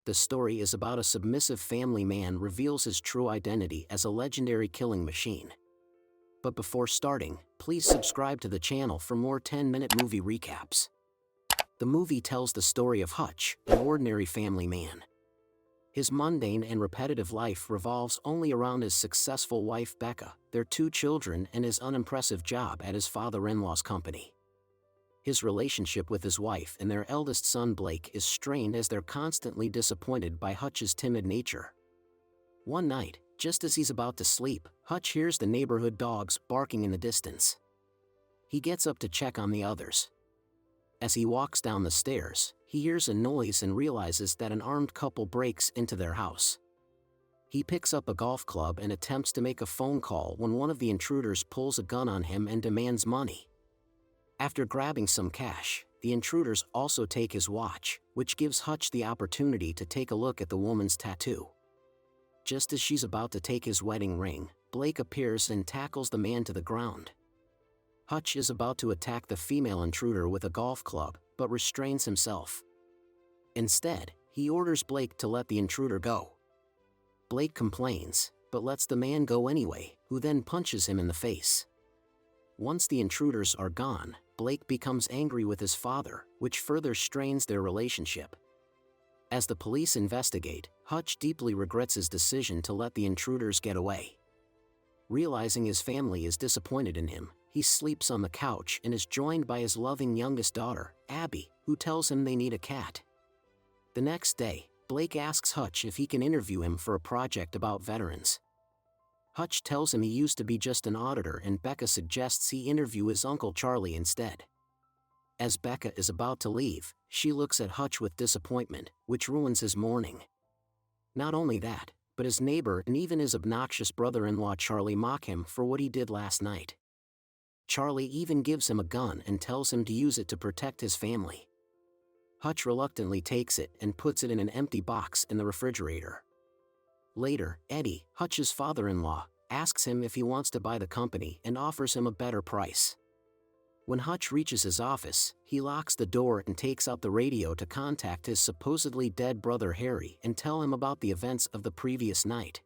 The story is about a submissive family man reveals his true identity as a legendary killing machine. But before starting, please subscribe to the channel for more 10-minute movie recaps. The movie tells the story of Hutch, an ordinary family man. His mundane and repetitive life revolves only around his successful wife Becca, their 2 children, and his unimpressive job at his father-in-law's company. His relationship with his wife and their eldest son Blake is strained as they're constantly disappointed by Hutch's timid nature. One night, just as he's about to sleep, Hutch hears the neighborhood dogs barking in the distance. He gets up to check on the others. As he walks down the stairs, he hears a noise and realizes that an armed couple breaks into their house. He picks up a golf club and attempts to make a phone call when one of the intruders pulls a gun on him and demands money. After grabbing some cash, the intruders also take his watch, which gives Hutch the opportunity to take a look at the woman's tattoo. Just as she's about to take his wedding ring, Blake appears and tackles the man to the ground. Hutch is about to attack the female intruder with a golf club, but restrains himself. Instead, he orders Blake to let the intruder go. Blake complains, but lets the man go anyway, who then punches him in the face. Once the intruders are gone, Blake becomes angry with his father, which further strains their relationship. As the police investigate, Hutch deeply regrets his decision to let the intruders get away. Realizing his family is disappointed in him, he sleeps on the couch and is joined by his loving youngest daughter, Abby, who tells him they need a cat. The next day, Blake asks Hutch if he can interview him for a project about veterans. Hutch tells him he used to be just an auditor, and Becca suggests he interview his uncle Charlie instead. As Becca is about to leave, she looks at Hutch with disappointment, which ruins his morning. Not only that, but his neighbor and even his obnoxious brother-in-law Charlie mock him for what he did last night. Charlie even gives him a gun and tells him to use it to protect his family. Hutch reluctantly takes it and puts it in an empty box in the refrigerator. Later, Eddie, Hutch's father-in-law, asks him if he wants to buy the company and offers him a better price. When Hutch reaches his office, he locks the door and takes out the radio to contact his supposedly dead brother Harry and tell him about the events of the previous night.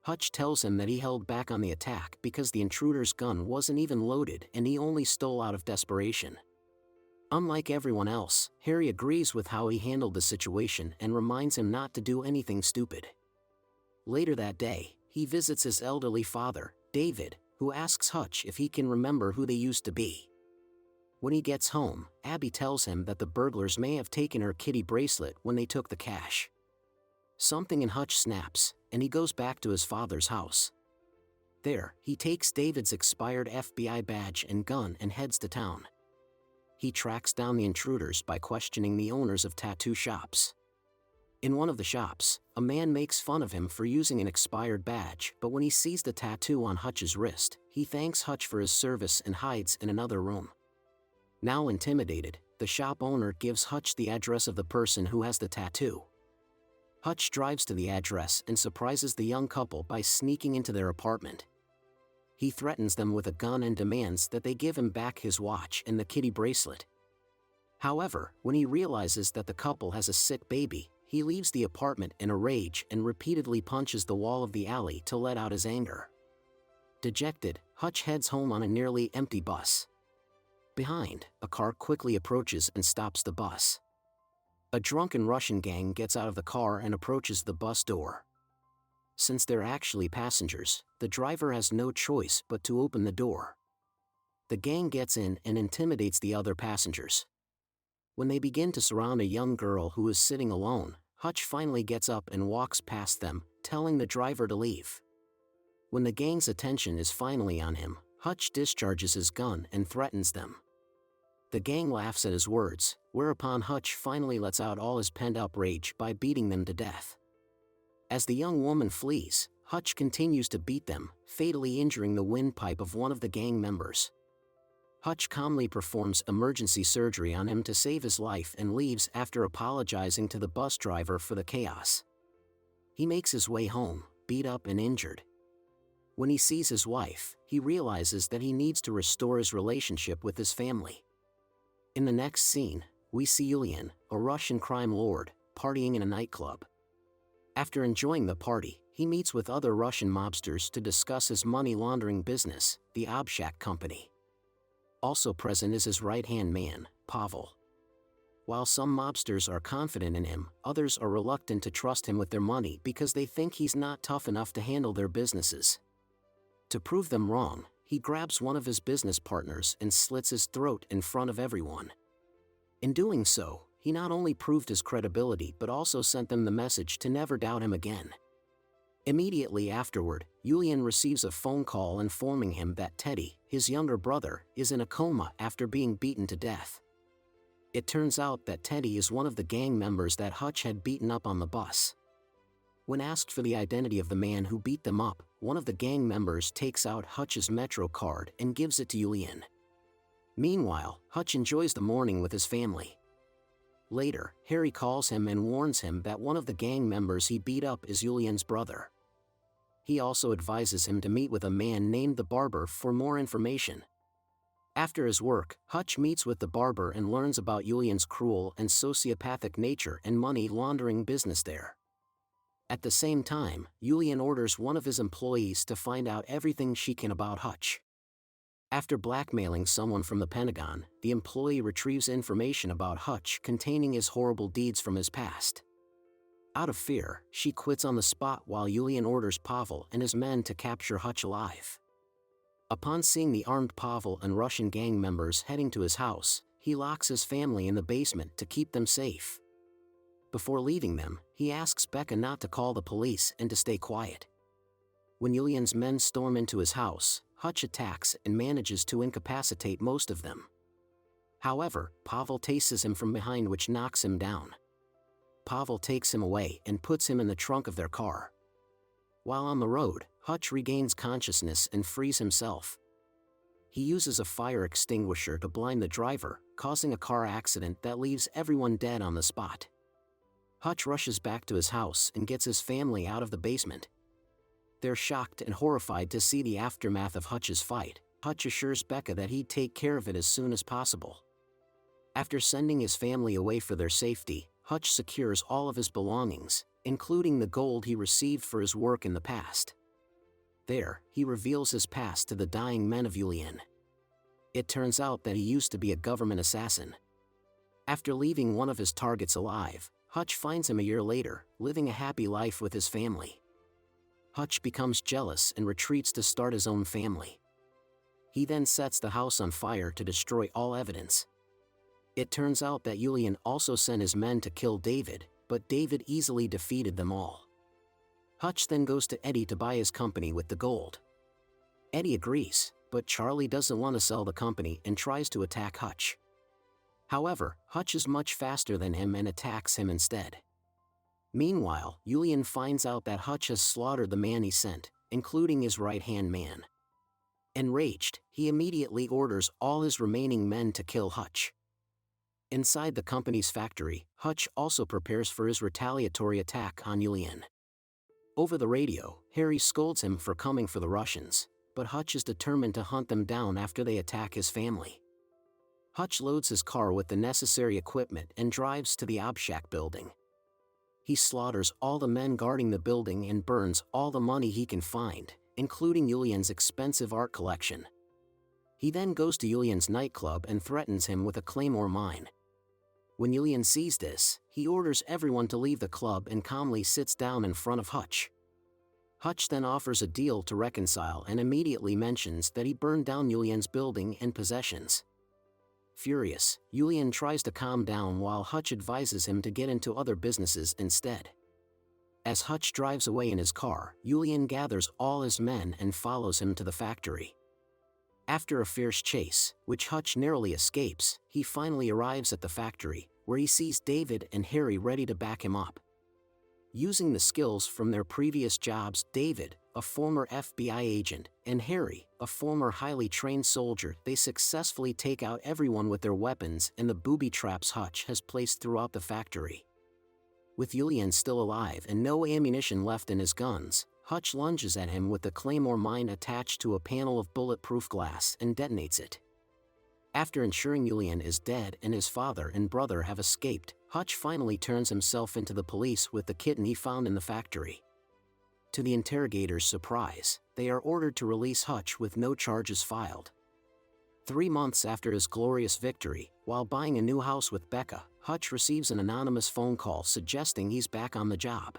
Hutch tells him that he held back on the attack because the intruder's gun wasn't even loaded and he only stole out of desperation. Unlike everyone else, Harry agrees with how he handled the situation and reminds him not to do anything stupid. Later that day, he visits his elderly father, David, who asks Hutch if he can remember who they used to be. When he gets home, Abby tells him that the burglars may have taken her kitty bracelet when they took the cash. Something in Hutch snaps, and he goes back to his father's house. There, he takes David's expired FBI badge and gun and heads to town. He tracks down the intruders by questioning the owners of tattoo shops. In one of the shops, a man makes fun of him for using an expired badge, but when he sees the tattoo on Hutch's wrist, he thanks Hutch for his service and hides in another room. Now intimidated, the shop owner gives Hutch the address of the person who has the tattoo. Hutch drives to the address and surprises the young couple by sneaking into their apartment. He threatens them with a gun and demands that they give him back his watch and the kitty bracelet. However, when he realizes that the couple has a sick baby, he leaves the apartment in a rage and repeatedly punches the wall of the alley to let out his anger. Dejected, Hutch heads home on a nearly empty bus. Behind, a car quickly approaches and stops the bus. A drunken Russian gang gets out of the car and approaches the bus door. Since they're actually passengers, the driver has no choice but to open the door. The gang gets in and intimidates the other passengers. When they begin to surround a young girl who is sitting alone, Hutch finally gets up and walks past them, telling the driver to leave. When the gang's attention is finally on him, Hutch discharges his gun and threatens them. The gang laughs at his words, whereupon Hutch finally lets out all his pent-up rage by beating them to death. As the young woman flees, Hutch continues to beat them, fatally injuring the windpipe of one of the gang members. Hutch calmly performs emergency surgery on him to save his life and leaves after apologizing to the bus driver for the chaos. He makes his way home, beat up and injured. When he sees his wife, he realizes that he needs to restore his relationship with his family. In the next scene, we see Ilya, a Russian crime lord, partying in a nightclub. After enjoying the party, he meets with other Russian mobsters to discuss his money laundering business, the Obshak Company. Also present is his right-hand man, Pavel. While some mobsters are confident in him, others are reluctant to trust him with their money because they think he's not tough enough to handle their businesses. To prove them wrong, he grabs one of his business partners and slits his throat in front of everyone. In doing so, he not only proved his credibility but also sent them the message to never doubt him again. Immediately afterward, Yulian receives a phone call informing him that Teddy, his younger brother, is in a coma after being beaten to death. It turns out that Teddy is one of the gang members that Hutch had beaten up on the bus. When asked for the identity of the man who beat them up, one of the gang members takes out Hutch's Metro card and gives it to Yulian. Meanwhile, Hutch enjoys the morning with his family. Later, Harry calls him and warns him that one of the gang members he beat up is Yulian's brother. He also advises him to meet with a man named the Barber for more information. After his work, Hutch meets with the Barber and learns about Yulian's cruel and sociopathic nature and money laundering business there. At the same time, Yulian orders one of his employees to find out everything she can about Hutch. After blackmailing someone from the Pentagon, the employee retrieves information about Hutch containing his horrible deeds from his past. Out of fear, she quits on the spot while Yulian orders Pavel and his men to capture Hutch alive. Upon seeing the armed Pavel and Russian gang members heading to his house, he locks his family in the basement to keep them safe. Before leaving them, he asks Becca not to call the police and to stay quiet. When Yulian's men storm into his house, Hutch attacks and manages to incapacitate most of them. However, Pavel chases him from behind, which knocks him down. Pavel takes him away and puts him in the trunk of their car. While on the road, Hutch regains consciousness and frees himself. He uses a fire extinguisher to blind the driver, causing a car accident that leaves everyone dead on the spot. Hutch rushes back to his house and gets his family out of the basement. They're shocked and horrified to see the aftermath of Hutch's fight. Hutch assures Becca that he'd take care of it as soon as possible. After sending his family away for their safety, Hutch secures all of his belongings, including the gold he received for his work in the past. There, he reveals his past to the dying men of Yulian. It turns out that he used to be a government assassin. After leaving one of his targets alive, Hutch finds him a year later, living a happy life with his family. Hutch becomes jealous and retreats to start his own family. He then sets the house on fire to destroy all evidence. It turns out that Yulian also sent his men to kill David, but David easily defeated them all. Hutch then goes to Eddie to buy his company with the gold. Eddie agrees, but Charlie doesn't want to sell the company and tries to attack Hutch. However, Hutch is much faster than him and attacks him instead. Meanwhile, Yulian finds out that Hutch has slaughtered the man he sent, including his right-hand man. Enraged, he immediately orders all his remaining men to kill Hutch. Inside the company's factory, Hutch also prepares for his retaliatory attack on Yulian. Over the radio, Harry scolds him for coming for the Russians, but Hutch is determined to hunt them down after they attack his family. Hutch loads his car with the necessary equipment and drives to the Obshak building. He slaughters all the men guarding the building and burns all the money he can find, including Yulian's expensive art collection. He then goes to Yulian's nightclub and threatens him with a claymore mine. When Yulian sees this, he orders everyone to leave the club and calmly sits down in front of Hutch. Hutch then offers a deal to reconcile and immediately mentions that he burned down Yulian's building and possessions. Furious, Yulian tries to calm down while Hutch advises him to get into other businesses instead. As Hutch drives away in his car, Yulian gathers all his men and follows him to the factory. After a fierce chase, which Hutch narrowly escapes, he finally arrives at the factory, where he sees David and Harry ready to back him up. Using the skills from their previous jobs, David, a former FBI agent, and Harry, a former highly trained soldier, they successfully take out everyone with their weapons and the booby traps Hutch has placed throughout the factory. With Yulian still alive and no ammunition left in his guns, Hutch lunges at him with the claymore mine attached to a panel of bulletproof glass and detonates it. After ensuring Yulian is dead and his father and brother have escaped, Hutch finally turns himself into the police with the kitten he found in the factory. To the interrogators' surprise, they are ordered to release Hutch with no charges filed. 3 months after his glorious victory, while buying a new house with Becca, Hutch receives an anonymous phone call suggesting he's back on the job.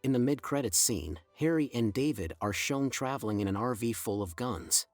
In the mid-credits scene, Harry and David are shown traveling in an RV full of guns.